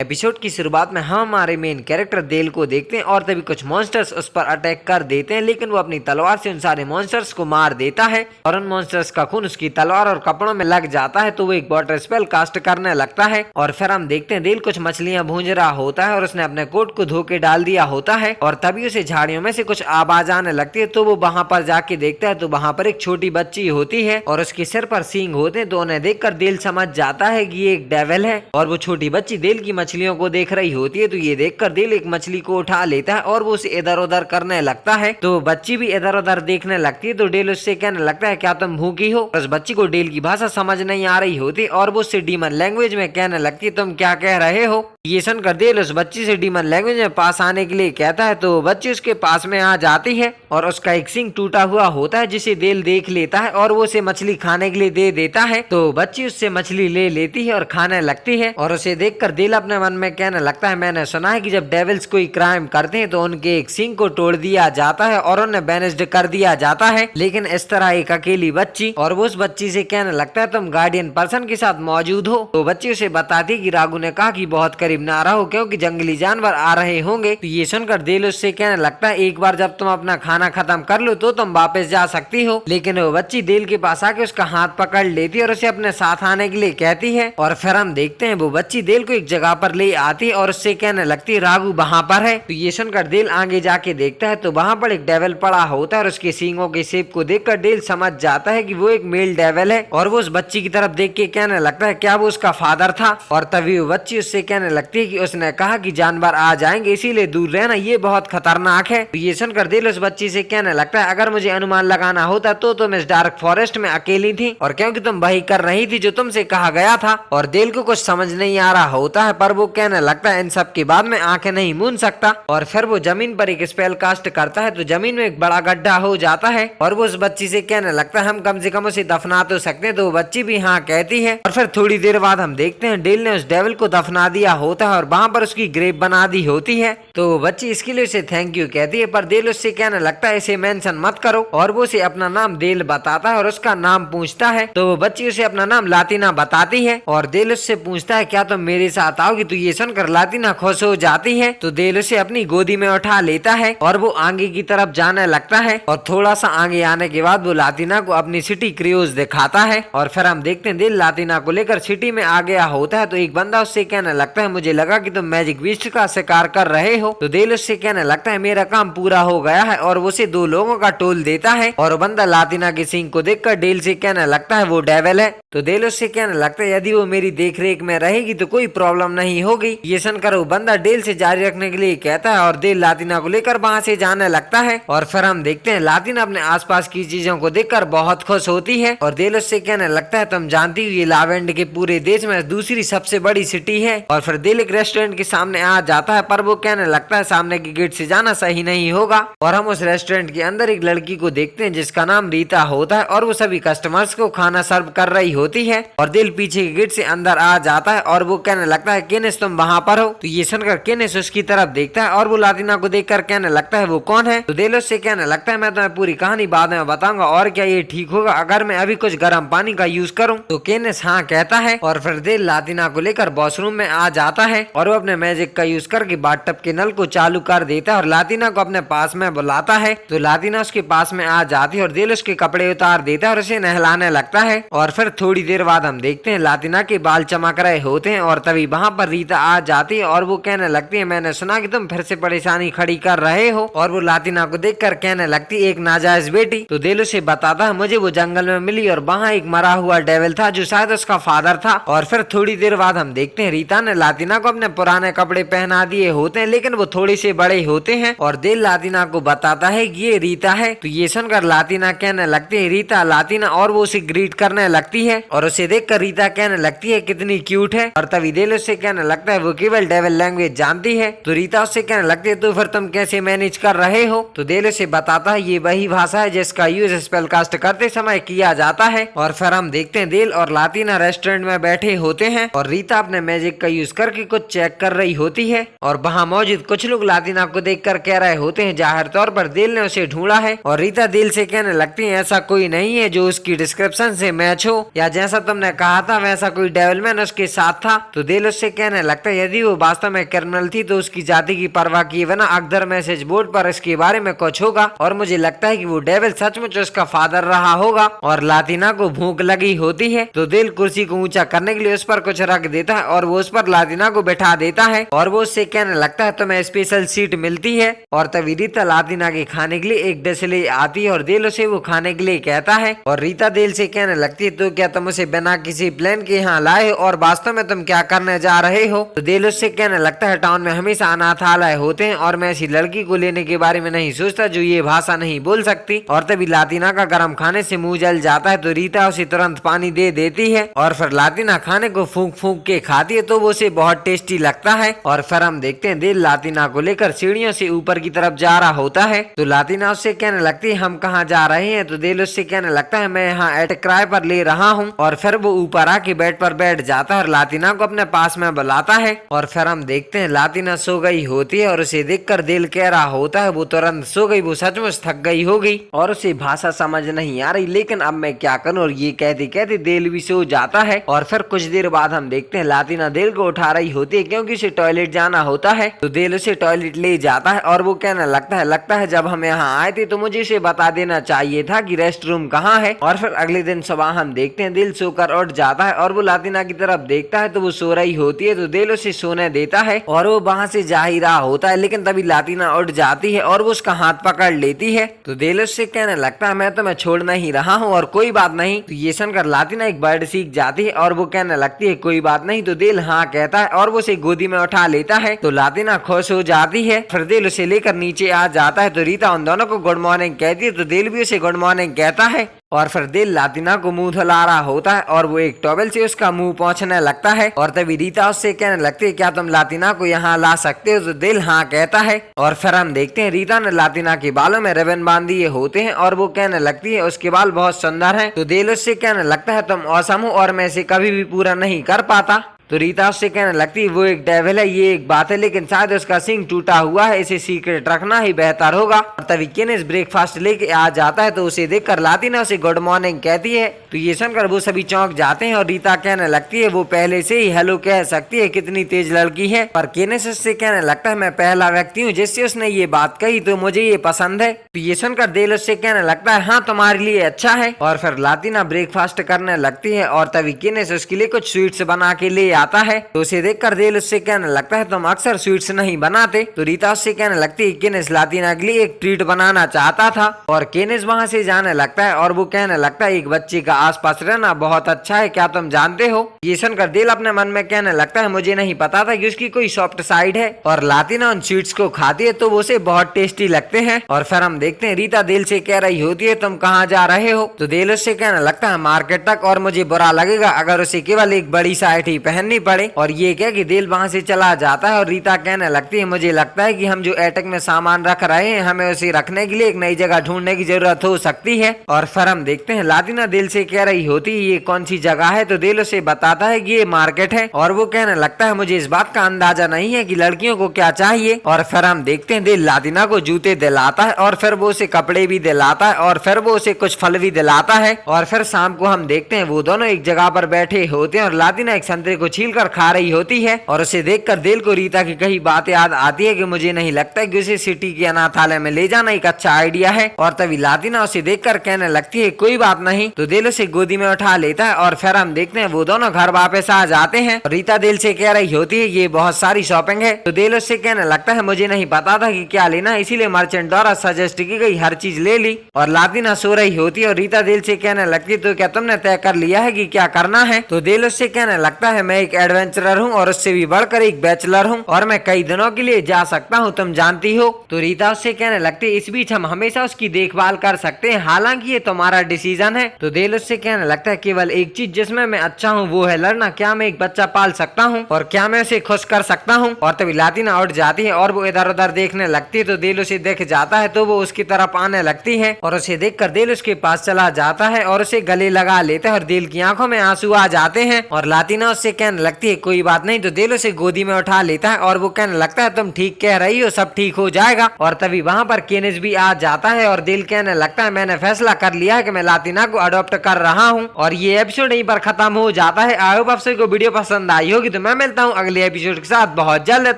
Episode की शुरुआत में हम हमारे मेन कैरेक्टर देल को देखते हैं और तभी कुछ मॉन्स्टर्स उस पर अटैक कर देते हैं, लेकिन वो अपनी तलवार से उन सारे मॉन्स्टर्स को मार देता है और उन मॉन्स्टर्स का खून उसकी तलवार और कपड़ों में लग जाता है। तो वो एक वाटर स्पेल कास्ट करने लगता है और फिर हम देखते हैं देल कुछ मछलियां भूंज रहा होता है और उसने अपने कोट को धो के डाल दिया होता है और तभी उसे झाड़ियों में से कुछ आवाज आने लगती है। तो वो वहाँ पर जाके देखता है तो वहाँ पर एक छोटी बच्ची होती है और उसके सिर पर सींग होते हैं। तो उन्हें देखकर देल समझ जाता है कि ये एक डेविल है और वो छोटी बच्ची देल की मछलियों को देख रही होती है। तो ये देखकर देल एक मछली को उठा लेता है और वो उसे इधर उधर करने लगता है। तो बच्ची भी इधर उधर देखने लगती है। तो डेल उससे कहने लगता है क्या तुम भूखी हो। उस बच्ची को डेल की भाषा समझ नहीं आ रही होती और वो उससे डीमन लैंग्वेज में कहने लगती है तुम क्या कह रहे हो। ये सुनकर देल उस बच्ची से डीमन लैंग्वेज में पास आने के लिए कहता है। तो बच्ची उसके पास में आ जाती है और उसका एक सिंग टूटा हुआ होता है जिसे देल देख लेता है और वो उसे मछली खाने के लिए दे देता है। तो बच्ची उससे मछली ले लेती है और खाने लगती है और उसे देखकर देल अपने मन में कहने लगता है मैंने सुना है कि जब डेविल्स कोई क्राइम करते हैं तो उनके एक सिंग को तोड़ दिया जाता है और उन्हें बैनिस्ड कर दिया जाता है, लेकिन इस तरह एक अकेली बच्ची। और वो उस बच्ची से कहने लगता है तुम गार्डियन पर्सन के साथ मौजूद हो। तो बच्ची उसे बताती कि राघु ने कहा कि बहुत करीब ना रहो क्योंकि जंगली जानवर आ रहे होंगे। तो ये सुनकर देल उससे कहने लगता है एक बार जब तुम अपना खाना खत्म कर लो तो तुम वापस जा सकती हो। लेकिन वो बच्ची देल के पास आके उसका हाथ पकड़ लेती है और उसे अपने साथ आने के लिए कहती है। और फिर हम देखते हैं वो बच्ची देल को एक जगह पर ले आती है और उससे कहने लगती है राघु वहाँ पर है। तो ये सुनकर देल आगे जाके देखता है तो वहाँ पर एक डेविल पड़ा होता है और उसके सींगों के शेप को देखकर देल समझ जाता है कि वो एक मेल डेविल है और वो उस बच्ची की तरफ देख के कहने लगता है क्या वो उसका फादर था। और तभी वो बच्ची उससे कहने लगती है कि उसने कहा कि जानवर आ जाएंगे इसीलिए दूर रहना, ये बहुत खतरनाक है। तो ये सुनकर देल उस बच्ची से कहने लगता है अगर मुझे अनुमान लगाना होता तो तुम इस डार्क फॉरेस्ट में अकेली थी और क्योंकि तुम वही कर रही थी जो तुमसे कहा गया था। और देल को कुछ समझ नहीं आ रहा होता है पर वो कहने लगता है इन सब के बाद में आंखें नहीं मूंद सकता। और फिर वो जमीन पर एक स्पेल कास्ट करता है तो जमीन में एक बड़ा गड्ढा हो जाता है और वो उस बच्ची से कहने लगता है हम कम से कम उसे दफना तो सकते हैं। तो वो बच्ची भी हाँ कहती है और फिर थोड़ी देर बाद हम देखते हैं डेल ने उस डेविल को दफना दिया होता है और वहाँ पर उसकी ग्रेव बना दी होती है। तो बच्ची इसके लिए उसे थैंक यू कहती है पर देल उससे कहने लगता है इसे मेंशन मत करो और वो उसे अपना नाम देल बताता है और उसका नाम पूछता है। तो वो बच्ची उसे अपना नाम लातिना बताती है और देल उससे पूछता है क्या तुम मेरे साथ आओगी। तो ये सुनकर लातिना खुश हो जाती है। तो देल उसे अपनी गोदी में उठा लेता है और वो आगे की तरफ जाने लगता है और थोड़ा सा आगे आने के बाद वो लातिना को अपनी सिटी क्रियोज दिखाता है। और फिर हम देखते हैं देल लातिना को लेकर सिटी में आ गया होता है। तो एक बंदा उससे कहने लगता है मुझे लगा कि तुम मैजिक बीस्ट का शिकार कर रहे हो। तो देल उससे कहने लगता है मेरा काम पूरा हो गया है और वो उसे 2 लोगों का टोल देता है। और बंदा लातिना के सिंह को देखकर डेल से कहने लगता है वो डेविल है। तो देल उससे कहने लगता है यदि वो मेरी देखरेख में रहेगी तो कोई प्रॉब्लम नहीं होगी। ये सुनकर वो बंदा डेल से जारी रखने के लिए कहता है और देल लातिना को लेकर वहाँ से जाने लगता है। और फिर हम देखते हैं लातिना अपने आसपास की चीजों को देखकर बहुत खुश होती है और देल उससे कहने लगता है तुम जानती हो ये लावेंड के पूरे देश में दूसरी सबसे बड़ी सिटी है। और फिर देल एक रेस्टोरेंट के सामने आ जाता है पर वो कहने लगता है सामने के गेट से जाना सही नहीं होगा। और हम उस रेस्टोरेंट के अंदर एक लड़की को देखते हैं जिसका नाम रीता होता है और वो सभी कस्टमर्स को खाना सर्व कर रही होती है। और दिल पीछे के गेट से अंदर आ जाता है और वो कहने लगता है केनेस तुम वहाँ पर हो। तो ये सुनकर केनेस उसकी तरफ देखता है और वो लातिना को देखकर कहने लगता है वो कौन है। तो दिल उससे कहने लगता है मैं तुम्हें पूरी कहानी बाद में बताऊंगा और क्या ये ठीक होगा अगर मैं अभी कुछ गर्म पानी का यूज करूँ। तो केनेस हाँ कहता है और फिर दिल लातिना को लेकर वॉशरूम में आ जाता है और वो अपने मैजिक का यूज करके बाथटब के नल को चालू कर देता है और लातिना को अपने पास में बुलाता है। तो लातिना उसके पास में आ जाती है और दिल उसके कपड़े उतार देता है और उसे नहलाने लगता है। और फिर थोड़ी देर बाद हम देखते हैं लातिना के बाल चमक रहे होते हैं और तभी वहाँ पर रीता आ जाती है और वो कहने लगती है मैंने सुना कि तुम फिर से परेशानी खड़ी कर रहे हो। और वो लातिना को देखकर कहने लगती एक नाजायज बेटी। तो दिल उसे बताता है मुझे वो जंगल में मिली और वहाँ एक मरा हुआ डेविल था जो शायद उसका फादर था। और फिर थोड़ी देर बाद हम देखते हैं रीता ने लातिना को अपने पुराने कपड़े पहना दिए होते हैं लेकिन वो थोड़े से बड़े होते हैं और दिल लातिना को बताता है कि ये रीता है। तो ये सुनकर लातिना कहने लगती है रीता लातिना और वो उसे ग्रीट करने लगती है और उसे देखकर रीता कहने लगती है कितनी क्यूट है। और तभी दिल उससे कहने लगता है वो केवल डेविल लैंग्वेज जानती है। तो रीता उससे कहने लगती है तो फिर तुम कैसे मैनेज कर रहे हो। तो दिल उसे बताता है ये वही भाषा है जिसका यूज स्पेल कास्ट करते समय किया जाता है। और फिर हम देखते हैं दिल और लातिना रेस्टोरेंट में बैठे होते हैं और रीता अपने मैजिक का यूज कर करके कुछ चेक कर रही होती है और वहाँ मौजूद कुछ लोग लातिना को देखकर कह रहे होते हैं जाहिर तौर पर दिल ने उसे ढूंढा है। और रीता दिल से कहने लगती है ऐसा कोई नहीं है जो उसकी डिस्क्रिप्शन से मैच हो, या जैसा तुमने कहा था वैसा कोई डेविलमैन उसके साथ था। तो दिल उससे कहने लगता है यदि वो वास्तव में क्रिमिनल थी तो उसकी जाति की परवाह किए बिना अक्सर मैसेज बोर्ड पर इसके बारे में कुछ होगा, और मुझे लगता है कि वो डेविल सचमुच उसका फादर रहा होगा। और लातिना को भूख लगी होती है तो दिल कुर्सी को ऊंचा करने के लिए उस पर कुछ रख देता है और वो उस पर लातिना को बैठा देता है और वो उससे कहने लगता है तुम्हें स्पेशल सीट मिलती है। और तभी रीता लातिना के खाने के लिए एक डिश ले आती है और दिल उसे वो खाने के लिए कहता है। और रीता दिल से कहने लगती है तो क्या तुम उसे बिना किसी प्लान के यहाँ लाए हो और वास्तव में तुम क्या करने जा रहे हो। तो दिल उससे कहने लगता है टाउन में हमेशा अनाथालय होते हैं और मैं ऐसी लड़की को लेने के बारे में नहीं सोचता जो ये भाषा नहीं बोल सकती। और तभी लातिना का गर्म खाने से मुंह जल जाता है तो रीता उसे तुरंत पानी दे देती है और फिर लातिना खाने को फूंक फूंक के खाती है तो वो उसे बहुत टेस्टी लगता है। और फिर हम देखते हैं दिल लातिना को लेकर सीढ़ियों से ऊपर की तरफ जा रहा होता है। तो लातिना उससे कहने लगती है हम कहाँ जा रहे हैं। तो दिल उससे कहने लगता है मैं यहाँ एट किराए पर ले रहा हूँ। और फिर वो ऊपर आके बेड पर बैठ जाता है और लातिना को अपने पास में बुलाता है। और फिर हम देखते हैं लातिना सो गई होती है और उसे देखकर दिल कह रहा होता है वो तुरंत सो गई, वो सचमुच थक गई होगी और उसे भाषा समझ नहीं आ रही, लेकिन अब मैं क्या करूँ। और ये कहते कहते दिल भी सो जाता है। और फिर कुछ देर बाद हम देखते हैं लातिना दिल को उठा रही होती है क्योंकि उसे टॉयलेट जाना होता है। तो दिल उसे टॉयलेट ले जाता है और वो कहने लगता है जब हम यहाँ आए थे तो मुझे इसे बता देना चाहिए था कि रेस्ट रूम कहाँ है। और फिर अगले दिन सुबह हम देखते हैं दिल सोकर उठ जाता है और वो लातिना की तरफ देखता है तो वो सो रही होती है। तो दिल उसे सोने देता है और वो वहाँ से जा ही रहा होता है, लेकिन तभी लातिना उठ जाती है और वो उसका हाथ पकड़ लेती है। तो दिल उससे कहने लगता है मैं तुम्हें छोड़ नहीं रहा हूँ और कोई बात नहीं। तो ये सुनकर लातिना एक वर्ड सीख जाती है और वो कहने लगती है कोई बात नहीं। तो दिल हाँ कहता है और वो उसे गोदी में उठा लेता है। तो लातिना खुश हो जाती है। फिर दिल उसे लेकर नीचे आ जाता है तो रीता उन दोनों को गुड मॉर्निंग कहती है तो दिल भी उसे गुड मॉर्निंग कहता है। और फिर दिल लातिना को मुंह धुला रहा होता है और वो एक टॉवेल से उसका मुंह पोंछने लगता है। और तभी रीता उससे कहने लगती है क्या तुम लातिना को यहाँ ला सकते हो। तो दिल हाँ कहता है। और फिर हम देखते हैं रीता ने लातिना के बालों में रिबन बांध दिए होते हैं और वो कहने लगती है उसके बाल बहुत सुंदर हैं। तो दिल उससे कहने लगता है तुम औसम हो और मैं इसे कभी भी पूरा नहीं कर पाता। तो रीता उससे कहने लगती है वो एक डेविल है ये एक बात है, लेकिन शायद उसका सिंग टूटा हुआ है, इसे सीक्रेट रखना ही बेहतर होगा। और तभी केनेस ब्रेकफास्ट लेके आ जाता है तो उसे देखकर लातिना उसे गुड मॉर्निंग कहती है। तो ये सुनकर वो सभी चौंक जाते हैं और रीता कहने लगती है वो पहले से ही हेलो कह सकती है, कितनी तेज लड़की है। पर केनेस उससे कहने लगता है मैं पहला व्यक्ति हूँ जिससे उसने ये बात कही तो मुझे ये पसंद है। तो ये सुनकर दिल उससे कहने लगता है हाँ तुम्हारे लिए अच्छा है। और फिर लातिना ब्रेकफास्ट करने लगती है और तभी केनेस उसके लिए कुछ स्वीट्स बना के ले आता है। तो उसे देखकर दिल उससे कहने लगता है तुम अक्सर स्वीट्स नहीं बनाते। तो रीता उससे कहने लगती है केनेस लातिना के लिए एक ट्रीट बनाना चाहता था। और केनेस वहाँ से जाने लगता है और वो कहने लगता है एक बच्चे का आसपास रहना बहुत अच्छा है, क्या तुम जानते हो। ये सुनकर दिल अपने मन में कहने लगता है मुझे नहीं पता था कि उसकी कोई सॉफ्ट साइड है। और लातिना उन स्वीट्स को खाती है तो वो उसे बहुत टेस्टी लगते हैं। और फिर हम देखते हैं रीता दिल से कह रही होती है तुम कहाँ जा रहे हो। तो दिल उससे कहने लगता है मार्केट तक, और मुझे बुरा लगेगा अगर उसे केवल एक बड़ी साइट ही पहननी पड़े। और ये क्या कि दिल वहाँ से चला जाता है और रीता कहने लगती है मुझे लगता है कि हम जो एटक में सामान रख रहे हैं हमें उसे रखने के लिए एक नई जगह ढूंढने की जरूरत हो सकती है। और फिर हम देखते हैं लातिना दिल से कह रही होती है ये कौन सी जगह है। तो दिल उसे बताता है कि ये मार्केट है और वो कहने लगता है मुझे इस बात का अंदाजा नहीं है कि लड़कियों को क्या चाहिए। और फिर हम देखते हैं दिल लातिना को जूते दिलाता है और फिर वो उसे कपड़े भी दिलाता है और फिर वो उसे कुछ फल भी दिलाता है। और फिर शाम को हम देखते हैं वो दोनों एक जगह पर बैठे होते हैं और लातिना एक संतरे को छील कर खा रही होती है। और उसे देखकर दिल को रीता की कई बात याद आती है कि मुझे नहीं लगता कि उसे सिटी के अनाथालय में ले जाना एक अच्छा आइडिया है। और तभी लातिना उसे देखकर कहने लगती है कोई बात नहीं। तो दिल उसे गोदी में उठा लेता है और फिर हम देखते हैं वो दोनों घर वापस आ जाते हैं। रीता दिल से कह रही होती है ये बहुत सारी शॉपिंग है। तो दिल उससे कहने लगता है मुझे नहीं पता था कि क्या लेना, इसीलिए मर्चेंट द्वारा सजेस्ट की गई हर चीज ले ली। और लातिना सो रही होती है और रीता दिल से कहने लगती है तो क्या तुमने तय कर लिया है कि क्या करना है। तो दिल उससे कहने लगता है मैं एक एडवेंचरर हूँ और उससे भी बढ़कर एक बैचलर हूँ और मैं कई दिनों के लिए जा सकता हूँ, तुम जानती हो। तो रीता उससे कहने लगती है इस बीच हम हमेशा उसकी देखभाल कर सकते हैं, हालांकि ये तुम्हारा डिसीजन है। तो दिल उससे कहने लगता है केवल एक चीज जिसमें मैं अच्छा हूँ वो है लड़ना, क्या मैं एक बच्चा पाल सकता हूँ और क्या मैं उसे खुश कर सकता हूँ। और तभी लातिना उठ जाती है और वो इधर उधर देखने लगती है। तो दिल उसे देख जाता है तो वो उसकी तरफ आने लगती है और उसे देखकर दिल उसके पास चला जाता है और उसे गले लगा लेता है और दिल की आंखों में आंसू आ जाते हैं। और लातिना उससे कहने कहने लगती है कोई बात नहीं, तो देल उसे गोदी में उठा लेता है और वो कहने लगता है तुम ठीक कह रही हो, सब ठीक हो जाएगा। और तभी वहाँ पर केनिस भी आ जाता है और देल कहने लगता है मैंने फैसला कर लिया है कि मैं लातिना को अडॉप्ट कर रहा हूँ। और ये एपिसोड यहीं पर खत्म हो जाता है। आई होप आप सभी को वीडियो पसंद आई होगी, तो मैं मिलता हूँ अगले एपिसोड के साथ बहुत जल्द।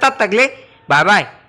तब तक ले बाय बाय।